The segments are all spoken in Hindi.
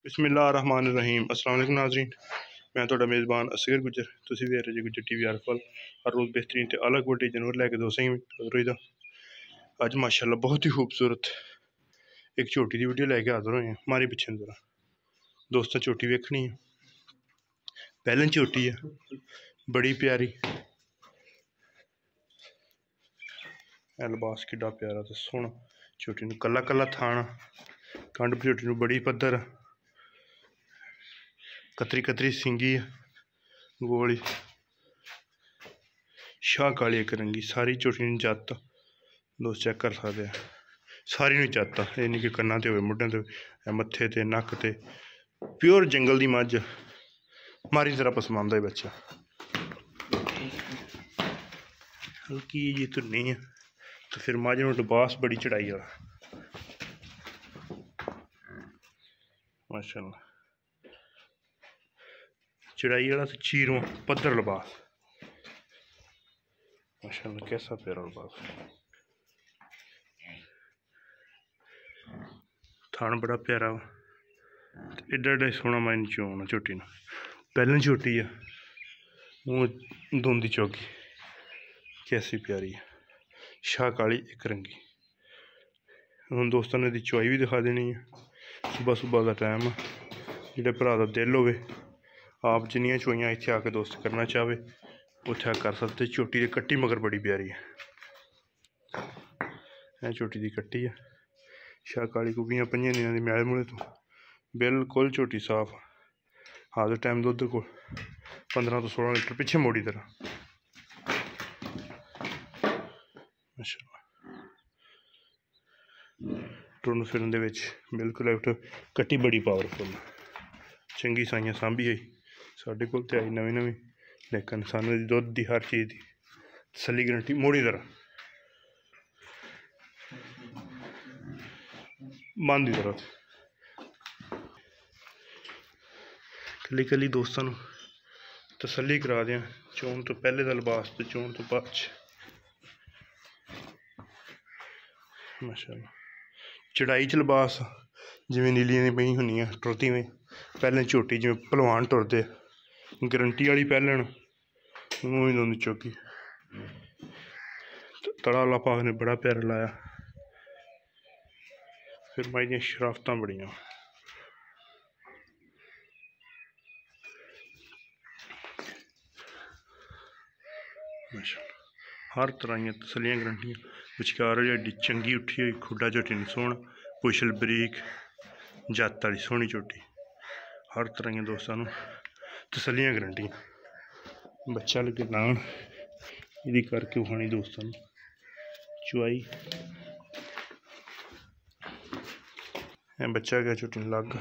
बिस्मिल्लाहिर्रहमानिर्रहीम। अस्सलाम वालेकुम नाज़रीन, मैं थोड़ा मेज़बान असगर गुजर। तुसी भी रहे गुजर टीवी हर पल हर रोज़ बेहतरीन ते अलग क्वालिटी जानवर लैके दो सही में अज माशाल्लाह बहुत ही खूबसूरत एक झोटी की वीडियो लैके हाजिर होए हैं। हमारी पिछे जरा दोस्तों झोटी वेखनी है, पहले झोटी है बड़ी प्यारी, लिबास किड्डा प्यारा तो सोहना। झोटी नूं कला कला थाना, कंड झोटी नूं बड़ी पद्धर, कतरी कतरी सिंगी गोली, शाह काली एक रंगी। सारी झोटी जत दोस्त चेक कर सकते हैं, सारी जत ये नहीं कि कन्ना ते होवे मुड्ढें ते मत्थे ते नक ते। प्योर जंगल दी मझ मारी तरह पसमानदा है बच्चा। हल्की जी धुन्नी है तो फिर मझ नूं लिबास बड़ी चढ़ाई वाला माशाल्लाह, चढ़ाई वाला तो चीरों पद्धर लिबास माशाल्लाह। कैसा प्यारा लिबास, थान बड़ा प्यारा एडा एडा सोहना माइन चोन झोटी ना। पहले झोटी है मुँह धुंदी चौकी, कैसी प्यारी है, शाह काली एक रंगी। हम दोस्तों ने चुआई भी दिखा देनी है। सुबह सुबह का टाइम है, जो भरा का दिल हो आप जिन्नियां चुआइयां इत्थे आके दोस्त करना चाहे उत्थे कर सकते। झोटी की कट्टी मगर बड़ी प्यारी है, झोटी की कट्टी है शाह काली को भी 5 दिनों की मैल मूले तो बिल्कुल झोटी साफ। हाल टाइम दुध को 15 तो 16 लीटर पिछे मोड़ी तरह माशाल्लाह। टुरन फिरन दे विच बिल्कुल एक्टिव, कट्टी बड़ी पावरफुल, चंगी साइयां सांभी आई साढ़े कोल ते आई नवी नवी, लेकिन सानू दुध की हर चीज़ की तसली गारंटी मोड़ी तरह बंद की तरह। कली कली दोस्तों तसली करा दें चोन तो पहले का लिबास तो चोन तो बाद माशाल्लाह। चढ़ाई च लिबास जिमें नीलियां पई होंगे टुरती में, पहले झोटी जिमें भलवान टुरते गारंटी वाली पहले मूँह चौकी। तड़ा वाला भाग ने बड़ा प्यारा लाया, फिर माई दियां शराफत बड़ियां माशाल्लाह। हर तरह दियां तसलियां गारंटियां विचकार हड्डी चंगी उठी हुई, खुड्डा झोटी नहीं सोहना, पुछल बरीक जत वाली सोहनी झोटी। हर तरह दियां दोस्तों तसलियां गारंटियां। बच्चा लगे लान यदि करके उखानी दोस्तों चुआई बच्चा गया झोटी लग,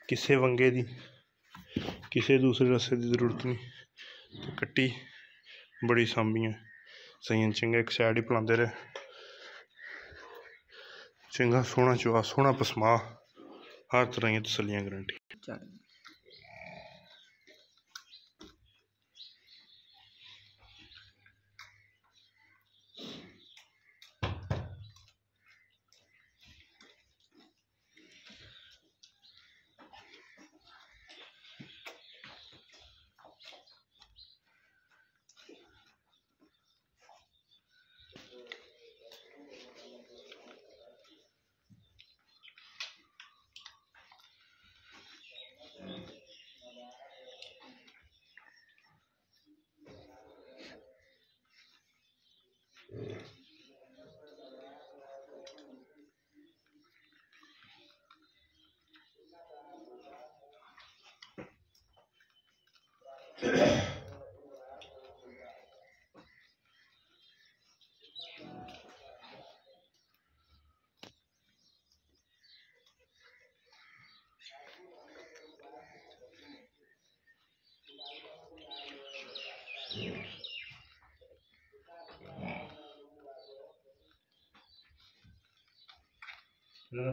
किसी वंगे की किसी दूसरे रस्से की जरूरत नहीं। तो कट्टी बड़ी सांभियां सही चंगा एक सैड ही पलाते रहे, चंगा सोहना चुआ सोहना पसमा, हर तरह की तसलियां गारंटी।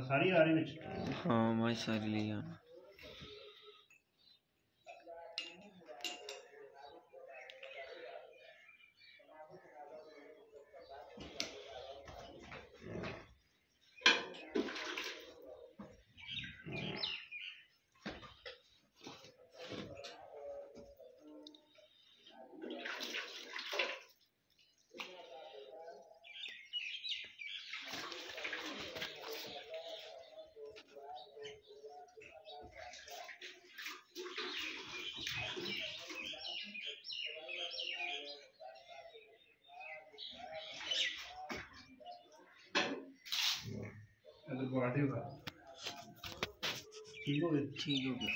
सारी आ रही हाँ मैं सारी ले आना। ठीक हो गया। ठीक हो गया।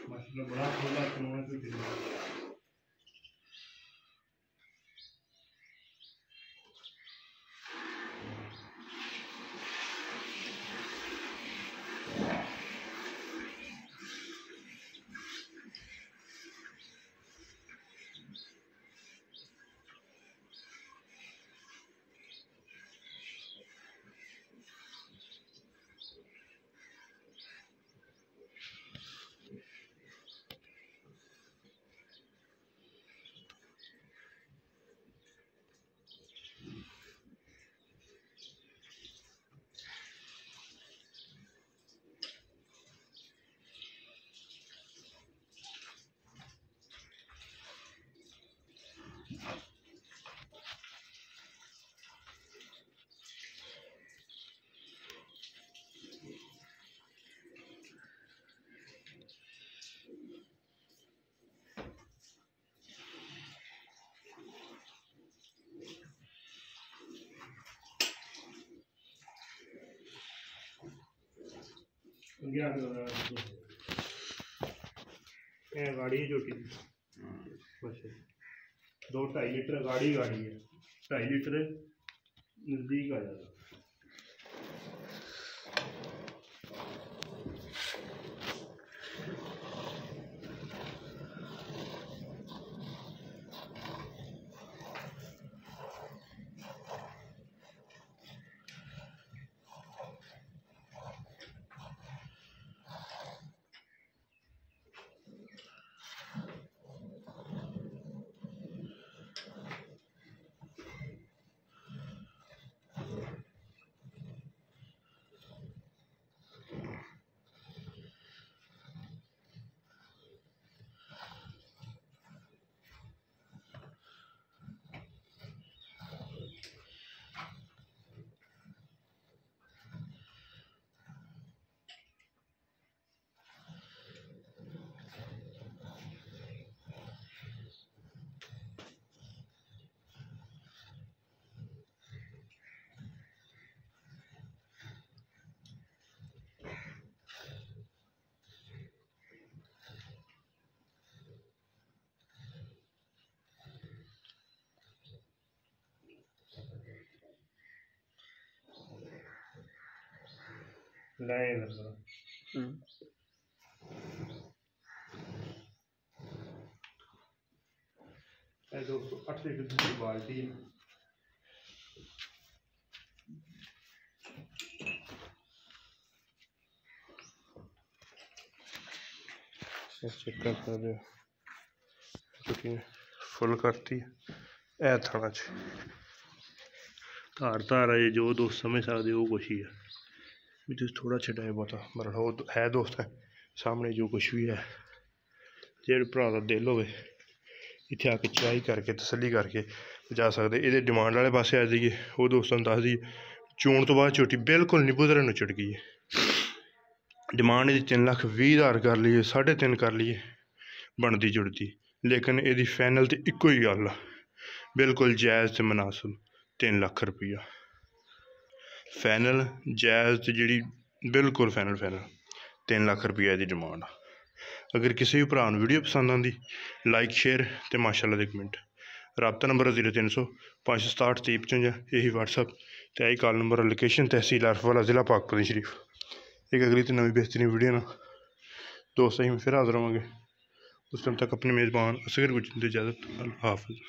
माशाल्लाह बड़ा खुला खिलौना छोटी दा। गाड़ी है छोटी सी। अच्छा 2-2.5 लीटर गाड़ी है 2.5 लीटर नज़दीक आ जाएगा। लाएगा दोस्तों 8 लीटर की बाल्टी है। चेक कर सकते हो क्योंकि फुल करती है ए थाना च धार धार है जो दोस्त समझ सकते हो कुछ ही है भी तुम थोड़ा छटाए बहुता मतलब है दोस्त है सामने जो कुछ भी है जेड़ भरा का दिल हो इतने आके चाई करके तसली करके जा सकते। ये डिमांड वाले पासे आ जाइए वो दोस्तों दस दी चोन तो बाद झोटी बिल्कुल निबू तरह नुचड़ गई है। डिमांड ये 3,20,000 कर लीए 3.5 कर लीए बनती जुड़ती लेकिन ये फाइनल तो इको ही गल बिल्कुल जायज़ तो मुनासिब 3 लाख रुपया फाइनल जायज़ जी बिल्कुल फाइनल 3 लाख रुपया की डिमांड। अगर किसी भी भरा वीडियो पसंद आती लाइक शेयर तो माशाल्लाह दे कमेंट। रबता नंबर 0300 567 3055 यही व्हाट्सअप तो यही कॉल नंबर लोकेशन तहसील अरफवाला ज़िला पाकपुर शरीफ। एक अगली तो नवी बेहतरीन वीडियो ना दोस्त ही फिर हाजिर होंगे उस टाइम तक अपने मेज़बान असगर गुजर इजाज़त अल्लाह हाफ़िज़।